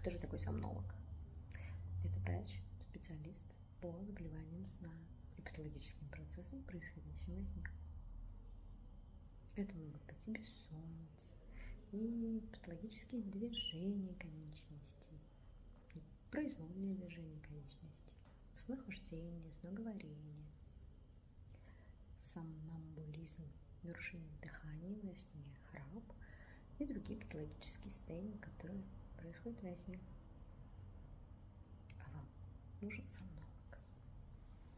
Кто же такой сомнолог? Это врач, специалист по заболеваниям сна и патологическим процессам, происходящим во сне. Это могут быть и бессонница, и патологические движения конечностей, и произвольные движения конечностей, сновхождение, сноговорение, сомнамбулизм, нарушение дыхания во сне, храп и другие патологические состояния, которые происходят во сне. А вам нужен сомнолог?